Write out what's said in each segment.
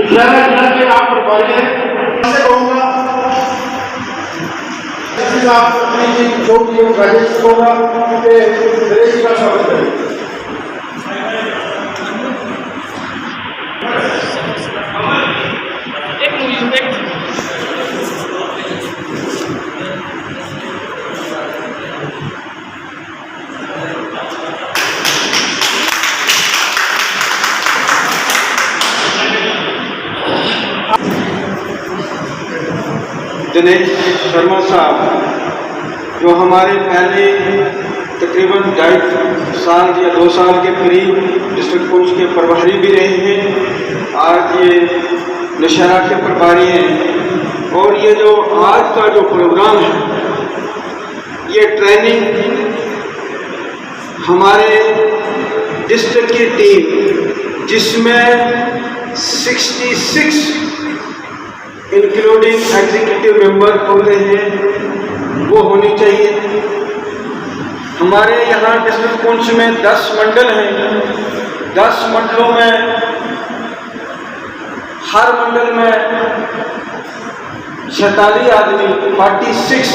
इशारा किया कि आप प्रभारी हैं, से कहूँगा आप अपनी जो भी राजेश होगा कि नरेश का स्वागत करें। दिनेश शर्मा साहब जो हमारे पहले तकरीबन 2.5 साल या 2 साल के करीब डिस्ट्रिक्ट पुंछ के प्रभारी भी रहे हैं, आज ये नौशहरा के प्रभारी हैं। और ये जो आज का जो प्रोग्राम है, ये ट्रेनिंग हमारे डिस्ट्रिक्ट की टीम जिसमें 66 इंक्लूडिंग एग्जीक्यूटिव मेंबर होते हैं वो होनी चाहिए। हमारे यहाँ डिस्ट्रिक्ट पुंछ में 10 मंडल हैं। 10 मंडलों में हर मंडल में 46 आदमी 46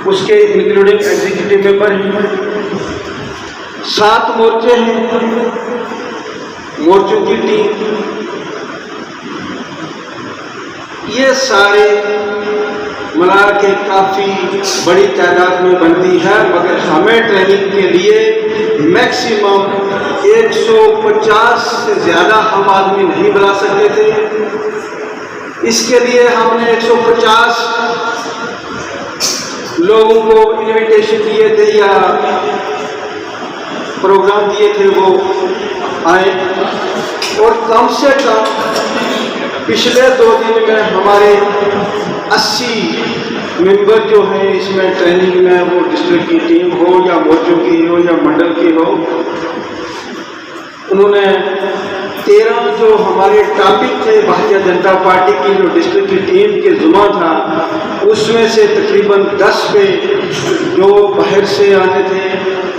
उसके इंक्लूडिंग एग्जीक्यूटिव मेंबर हैं। 7 मोर्चे हैं, मोर्चों की टीम। ये सारे मिला के काफ़ी बड़ी तादाद में बनती है, मगर हमें ट्रेनिंग के लिए मैक्सिमम 150 से ज़्यादा हम आदमी नहीं बुला सकते थे। इसके लिए हमने 150 लोगों को इनविटेशन दिए थे या प्रोग्राम दिए थे, वो आए। और कम से कम पिछले 2 दिन में हमारे 80 मेंबर जो हैं इसमें ट्रेनिंग में, वो डिस्ट्रिक्ट की टीम हो या मोर्चों की हो या मंडल की हो, उन्होंने 13 जो हमारे टॉपिक थे भारतीय जनता पार्टी की जो डिस्ट्रिक्ट की टीम के जुमा था, उसमें से तकरीबन 10 पे जो बाहर से आते थे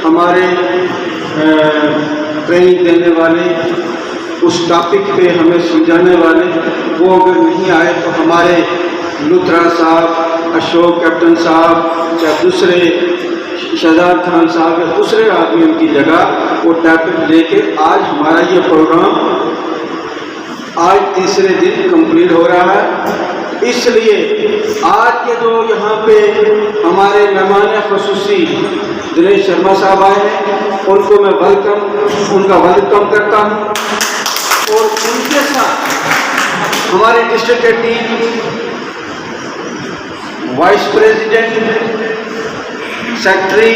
हमारे ट्रेनिंग देने वाले, उस टॉपिक पे हमें समझाने वाले, वो अगर नहीं आए तो हमारे लुथरा साहब, अशोक कैप्टन साहब या दूसरे शहजाद खान साहब या दूसरे आदमी उनकी जगह वो टॉपिक लेके आज हमारा ये प्रोग्राम आज तीसरे दिन कंप्लीट हो रहा है। इसलिए आज के जो यहाँ पे हमारे मेहमान ख़ुसूसी दिनेश शर्मा साहब आए हैं, उनको मैं उनका वेलकम करता हूँ। और उनके साथ हमारे डिस्ट्रिक्ट के team, vice president, secretary,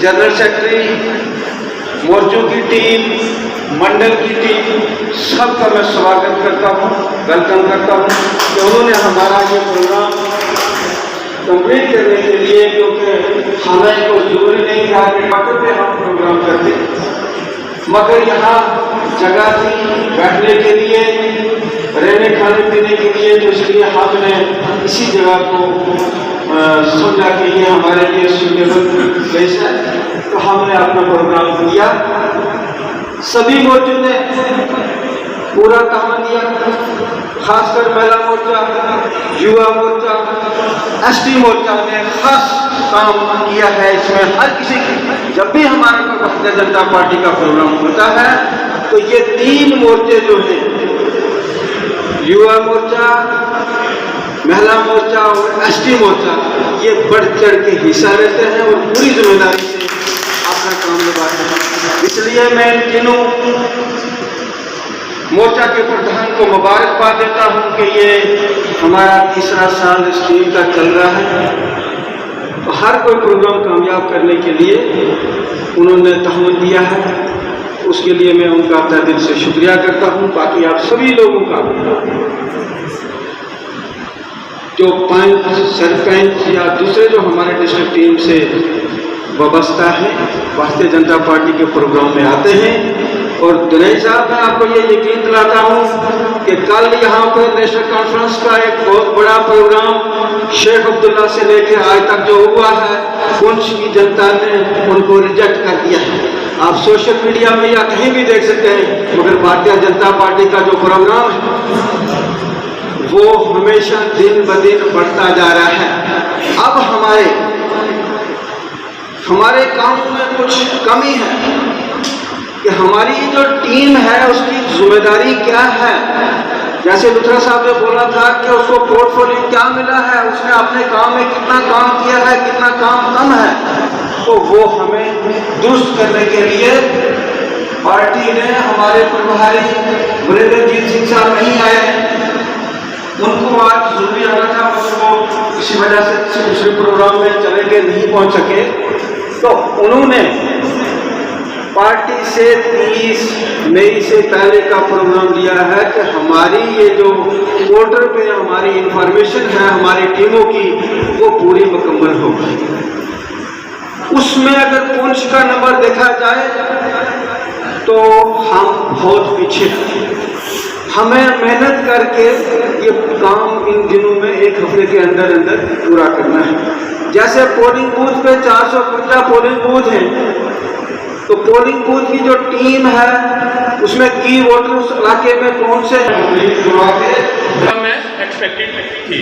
general secretary, मोर्चों की टीम, मंडल की टीम, सबका मैं स्वागत करता हूँ, वेलकम करता हूँ कि उन्होंने हमारा ये प्रोग्राम कंप्लीट करने के लिए, क्योंकि हमें कोई जरूरी नहीं था कि वक्त पे हम प्रोग्राम करते, मगर यहाँ जगह थी बैठने के लिए, रहने खाने पीने के लिए, तो इसलिए हमने इसी जगह को समझा कि ये हमारे लिए सूटेबल प्लेस है, तो हमने अपना प्रोग्राम किया। सभी मोर्चों ने पूरा काम दिया, खासकर महिला मोर्चा, युवा मोर्चा, एसटी मोर्चा ने खास काम किया है। इसमें हर किसी की, जब भी हमारा भारतीय जनता पार्टी का प्रोग्राम होता है तो ये 3 मोर्चे जो हैं, युवा मोर्चा, महिला मोर्चा और एसटी मोर्चा, ये बढ़ चढ़ के हिस्सा लेते हैं और पूरी जिम्मेदारी से अपना काम निभाते हैं। इसलिए मैं इन तीनों मोर्चा के प्रधान को मुबारकबाद देता हूं कि ये हमारा तीसरा साल इस टीम का चल रहा है। तो हर कोई प्रोग्राम कामयाब करने के लिए उन्होंने तहम्मुल दिया है, उसके लिए मैं उनका तहे दिल से शुक्रिया करता हूं। बाकी आप सभी लोगों का जो पंच, सरपंच या दूसरे जो हमारे डिस्ट्रिक्ट टीम से वाबस्ता है, भारतीय जनता पार्टी के प्रोग्राम में आते हैं। और दिनेश साहब, मैं आपको ये यकीन दिलाता हूँ कि कल यहाँ पर नेशनल कॉन्फ्रेंस का एक बहुत बड़ा प्रोग्राम शेख अब्दुल्ला से लेकर आज तक जो हुआ है, पुंछ की जनता ने उनको रिजेक्ट कर दिया है। आप सोशल मीडिया में या कहीं भी देख सकते हैं, मगर भारतीय जनता पार्टी का जो प्रोग्राम है वो हमेशा दिन ब दिन बढ़ता जा रहा है। अब हमारे कामों में कुछ कमी है कि हमारी जो टीम है उसकी जिम्मेदारी क्या है। जैसे लुथरा साहब ने बोला था कि उसको पोर्टफोलियो क्या मिला है, उसने अपने काम में कितना काम किया है, कितना काम कम है, तो वो हमें दुरुस्त करने के लिए पार्टी ने हमारे प्रभारी वीरेंद्रजीत सिंह साहब नहीं आए हैं, उनको आज जरूरी आना था, वो किसी वजह से किसी दूसरे प्रोग्राम में चले गए, नहीं पहुंच सके, तो उन्होंने पार्टी से 30 मई से पहले का प्रोग्राम दिया है कि हमारी ये जो पोर्टल पे हमारी इंफॉर्मेशन है हमारी टीमों की वो पूरी मुकम्मल होगी। उसमें अगर पुंछ का नंबर देखा जाए तो हम बहुत पीछे हैं। हमें मेहनत करके ये काम इन दिनों में 1 हफ्ते के अंदर अंदर पूरा करना है। जैसे पोलिंग बूथ पे 450 पोलिंग बूथ हैं, तो पोलिंग बूथ की जो टीम है उसमें की वोटर उस इलाके में कौन से मैं एक्सपेक्टेड थी,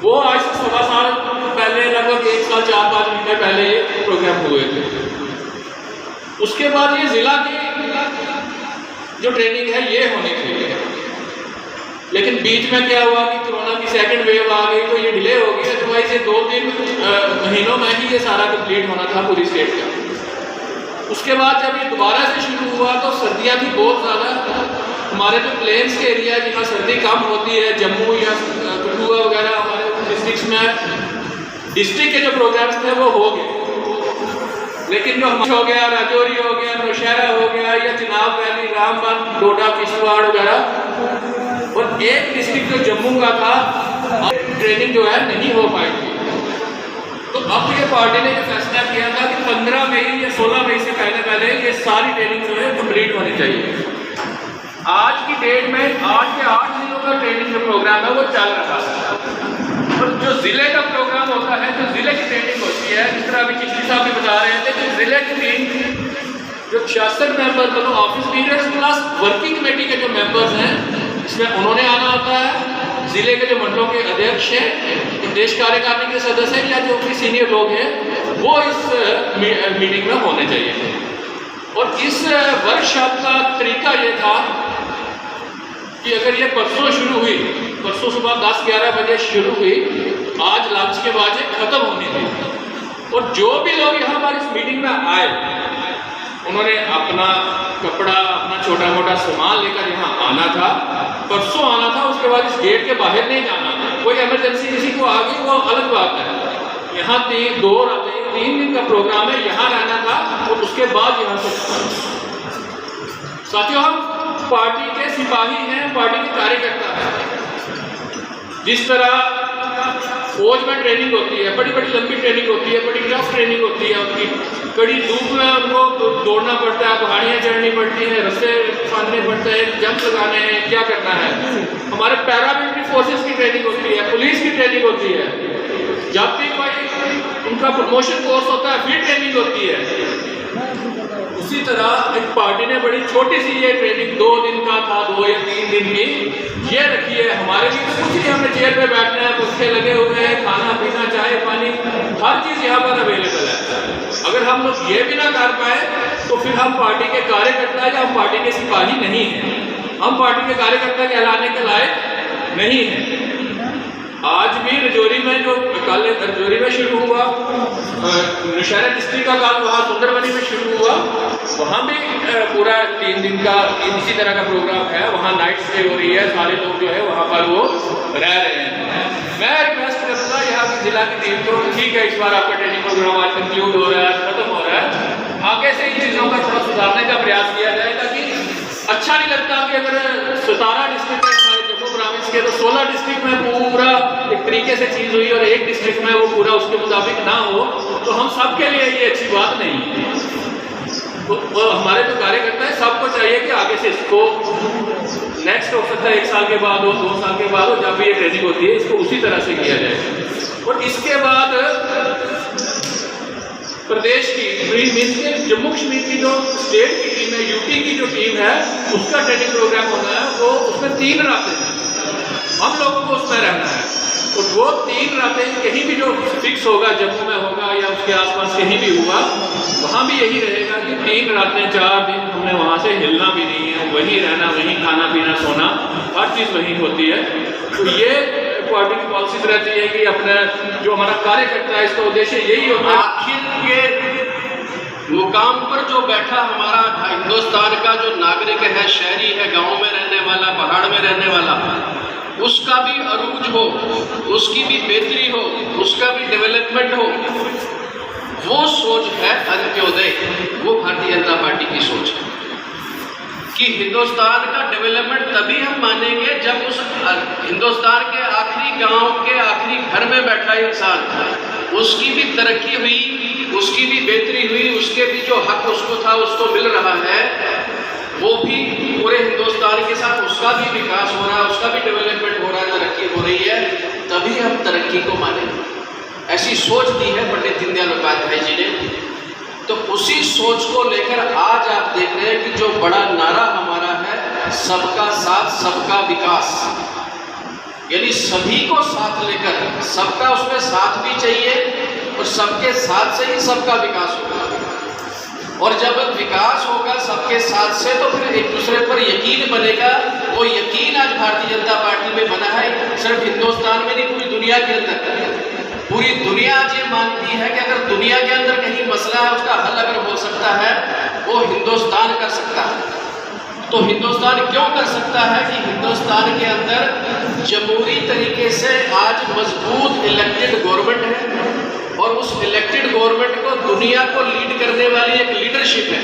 वो आज से 1.25 साल पहले, लगभग 1 साल 4-5 महीने पहले ये प्रोग्राम हुए थे। उसके बाद ये जिला की जो ट्रेनिंग है ये होनी थी, लेकिन बीच में क्या हुआ कि कोरोना की सेकंड वेव आ गई तो ये डिले हो गई। अदरवाइज ये 2-3 महीनों में ही ये सारा कंप्लीट होना था पूरी स्टेट का। उसके बाद जब ये दोबारा से शुरू हुआ तो सर्दियाँ भी बहुत ज़्यादा, हमारे जो प्लेन्स के एरिया जहाँ सर्दी कम होती है, जम्मू या कठुआ वगैरह हमारे डिस्ट्रिक्ट्स में डिस्ट्रिक्ट के जो प्रोग्राम्स थे वो हो गए, लेकिन जो हम हो गया, राजौरी हो गया, नौशहरा हो गया, या चिनाब वैली, रामबन, डोडा, किश्तवाड़ वगैरह, और एक डिस्ट्रिक्ट जो जम्मू का था ट्रेनिंग जो है नहीं हो पाई थी। तो अब ये पार्टी ने ये फैसला किया था कि 15 मई या 16 मई से पहले ये सारी ट्रेनिंग जो है कंप्लीट होनी चाहिए। आज की डेट में 8 के 8 दिनों का ट्रेनिंग जो प्रोग्राम है वो चल रहा है, और जो जिले का प्रोग्राम होता है, जो जिले की ट्रेनिंग होती है, जिस तरह अभी चिश्ती साहब भी बता रहे थे कि जिले की टीम जो 66 मेंबर मतलब office leaders plus working committee के जो मेंबर्स हैं, इसमें उन्होंने आना होता है, जिले के जो मंडलों के अध्यक्ष हैं, प्रदेश कार्यकारिणी के सदस्य हैं, या जो भी सीनियर लोग हैं वो इस मीटिंग में होने चाहिए। और इस वर्कशॉप का तरीका ये था कि अगर ये परसों शुरू हुई, परसों सुबह 10-11 बजे शुरू हुई, आज लंच के बाद ये खत्म होनी थी, और जो भी लोग यहाँ पर इस मीटिंग में आए उन्होंने अपना कपड़ा, अपना छोटा मोटा सामान लेकर यहाँ आना था, परसों आना था, उसके बाद इस गेट के बाहर नहीं जाना था। कोई इमरजेंसी किसी को आ गई वो अलग बात है, यहाँ 3 दिन का प्रोग्राम है, यहाँ रहना था, और उसके बाद यहाँ से साथियों हम पार्टी के सिपाही हैं, पार्टी के कार्यकर्ता हैं। जिस तरह फौज में ट्रेनिंग होती है, बड़ी बड़ी लंबी ट्रेनिंग होती है, बड़ी टफ ट्रेनिंग होती है उनकी, कड़ी धूप में उनको दौड़ना पड़ता है, पहाड़ियाँ चढ़नी पड़ती हैं, रस्ते फांदने पड़ते हैं, जंप लगाने हैं, क्या करना है। हमारे पैरामिलिट्री फोर्सेस की ट्रेनिंग होती है, पुलिस की ट्रेनिंग होती है, जब भी कोई उनका प्रमोशन कोर्स होता है फिर ट्रेनिंग होती है। उसी तरह एक पार्टी ने बड़ी छोटी सी ये ट्रेनिंग 2 दिन का था, 2 या 3 दिन की ये रखी है। हमारे लिए तो कुछ नहीं, हमने चेयर पे बैठना है, पंखे लगे हुए हैं, खाना पीना, चाय पानी, हर चीज़ यहाँ पर अवेलेबल है। अगर हम लोग ये भी ना कर पाए तो फिर हम पार्टी के कार्यकर्ता या हम पार्टी के सिपाही नहीं हैं, हम पार्टी के कार्यकर्ता कहलाने के लायक नहीं हैं। आज भी रजौरी में जो कल रजौरी में शुरू हुआ, नौशहरा डिस्ट्रिक्ट का काम वहाँ सुंदरबनी में शुरू हुआ, वहाँ भी पूरा 3 दिन का इसी तरह का प्रोग्राम है। वहाँ नाइट स्टे हो रही है, सारे लोग जो है वहाँ पर वो रह रहे हैं। मैं रिक्वेस्ट करूँगा यहाँ की जिला की टीम को, ठीक है इस बार आपका ट्रेनिंग प्रोग्राम आज कंक्लूड हो रहा है, खत्म हो रहा है, आगे से इन चीज़ों का थोड़ा सुधारने का प्रयास किया जाए, ताकि अच्छा नहीं लगता कि अगर 17 डिस्ट्रिक्ट है हमारे जम्मू ग्रामीण के, तो 16 डिस्ट्रिक्ट में पूरा एक तरीके से चीज़ हुई और एक डिस्ट्रिक्ट में वो पूरा उसके मुताबिक ना हो, तो हम सब के लिए ये अच्छी बात नहीं है। तो हमारे जो कार्यकर्ता है सबको चाहिए कि आगे से इसको नेक्स्ट हो सकता है 1 साल के बाद हो, 2 साल के बाद हो, जब भी ये ट्रेनिंग होती है इसको उसी तरह से किया जाए। और इसके बाद प्रदेश की मीन्स के जम्मू कश्मीर की जो स्टेट की टीम है, यूटी की जो टीम है, उसका ट्रेनिंग प्रोग्राम होना है। वो उसमें 3 रातें हैं, हम लोगों को उसमें रहना है। तो वो 3 रातें कहीं भी जो फिक्स होगा, जम्मू में होगा या उसके आसपास कहीं भी होगा, वहाँ भी यही रहेगा कि 3 रातें 4 दिन हमने वहाँ से हिलना भी नहीं है, वहीं रहना, वहीं खाना पीना सोना, हर चीज़ वहीं होती है। तो ये पार्टी की पॉलिसीज रहती है कि अपना जो हमारा कार्यकर्ता है, इसका उद्देश्य यही होता है। आखिर के मुकाम पर जो बैठा हमारा हिंदुस्तान का जो नागरिक है, शहरी है, गांव में रहने वाला, पहाड़ में रहने वाला, उसका भी अरूज हो, उसकी भी बेहतरी हो, उसका भी डेवलपमेंट हो, वो सोच है अंत्योदय। वो भारतीय जनता पार्टी की सोच है कि हिंदुस्तान का डेवलपमेंट तभी हम मानेंगे जब उस हिंदुस्तान के आखिरी गांव के आखिरी घर में बैठा इंसान, उसकी भी तरक्की हुई, उसकी भी बेहतरी हुई, उसके भी जो हक उसको था उसको मिल रहा है, वो भी पूरे हिंदुस्तान के साथ उसका भी विकास हो रहा है, उसका भी डेवलपमेंट हो रहा है, तरक्की हो रही है, तभी हम तरक्की को मानेंगे। ऐसी सोच दी है पंडित दीनदयाल उपाध्याय जी ने। तो उसी सोच को लेकर आज आप देख रहे हैं कि जो बड़ा नारा हमारा है, सबका साथ सबका विकास, यानी सभी को साथ लेकर, सबका उसमें साथ भी चाहिए और सबके साथ से ही सबका विकास होगा। और जब विकास होगा सबके साथ से, तो फिर एक दूसरे पर यकीन बनेगा। वो यकीन आज भारतीय जनता पार्टी में बना है, सिर्फ हिंदुस्तान में नहीं, पूरी दुनिया के अंदर। पूरी दुनिया आज ये मानती है कि अगर दुनिया के अंदर कहीं मसला है, उसका हल अगर हो सकता है, वो हिंदुस्तान कर सकता है। तो हिंदुस्तान क्यों कर सकता है कि हिंदुस्तान के अंदर जमहूरी तरीके से आज मजबूत इलेक्टेड गवर्नमेंट है और उस इलेक्टेड गवर्नमेंट को दुनिया को लीड करने वाली एक लीडरशिप है।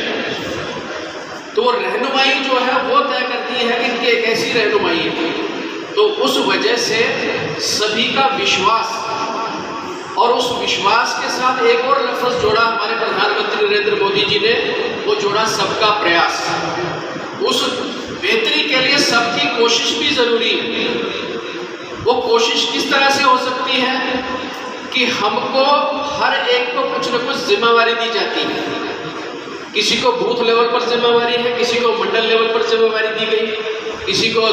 तो वो रहनुमाई जो है वो तय करती है कि कैसी रहनुमाई है। तो उस वजह से सभी का विश्वास, और उस विश्वास के साथ एक और लफ्ज़ जोड़ा हमारे प्रधानमंत्री नरेंद्र मोदी जी ने, वो जोड़ा सबका प्रयास। उस बेहतरी के लिए सबकी कोशिश भी ज़रूरी है। वो कोशिश किस तरह से हो सकती है कि हमको हर एक को कुछ न कुछ जिम्मेवारी दी जाती है। किसी को बूथ लेवल पर जिम्मेवारी है, किसी को मंडल लेवल पर जिम्मेवारी दी गई, किसी को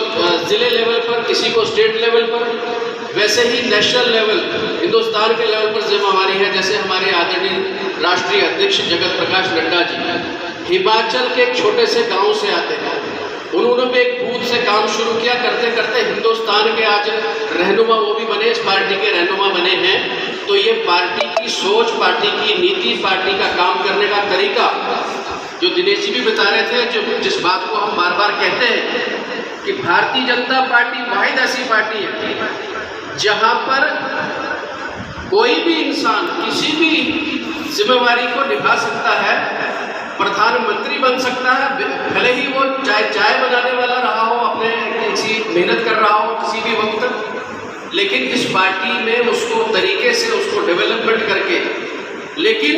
ज़िले लेवल पर, किसी को स्टेट लेवल पर। वैसे ही नेशनल लेवल, हिंदुस्तान के लेवल पर जिम्मेवारी है। जैसे हमारे आदरणीय राष्ट्रीय अध्यक्ष जगत प्रकाश नड्डा जी हिमाचल के एक छोटे से गांव से आते हैं। उन्होंने भी एक बूथ से काम शुरू किया, करते करते हिंदुस्तान के आज रहनुमा वो भी बने, इस पार्टी के रहनुमा बने हैं। तो ये पार्टी की सोच, पार्टी की नीति, पार्टी का काम करने का तरीका, जो दिनेश जी भी बता रहे थे, जो जिस बात को हम बार बार कहते हैं कि भारतीय जनता पार्टी वाहिद ऐसी पार्टी है जहाँ पर कोई भी इंसान किसी भी जिम्मेवारी को निभा सकता है, प्रधानमंत्री बन सकता है, भले ही वो चाय बनाने वाला रहा हो, अपने किसी मेहनत कर रहा हो किसी भी वक्त, लेकिन इस पार्टी में उसको तरीके से उसको डेवलपमेंट करके, लेकिन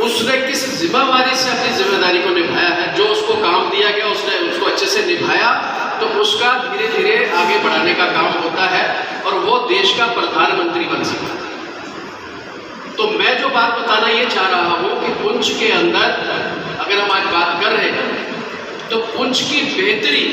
उसने किस जिम्मेवारी से अपनी जिम्मेदारी को निभाया है, जो उसको काम दिया गया उसने उसको अच्छे से निभाया, तो उसका धीरे धीरे आगे बढ़ाने का काम होता है और वो देश का प्रधानमंत्री बन सकता है। तो मैं जो बात बताना ये चाह रहा हूँ कि पुंछ के अंदर अगर हम आज बात कर रहे हैं, तो पुंछ की बेहतरी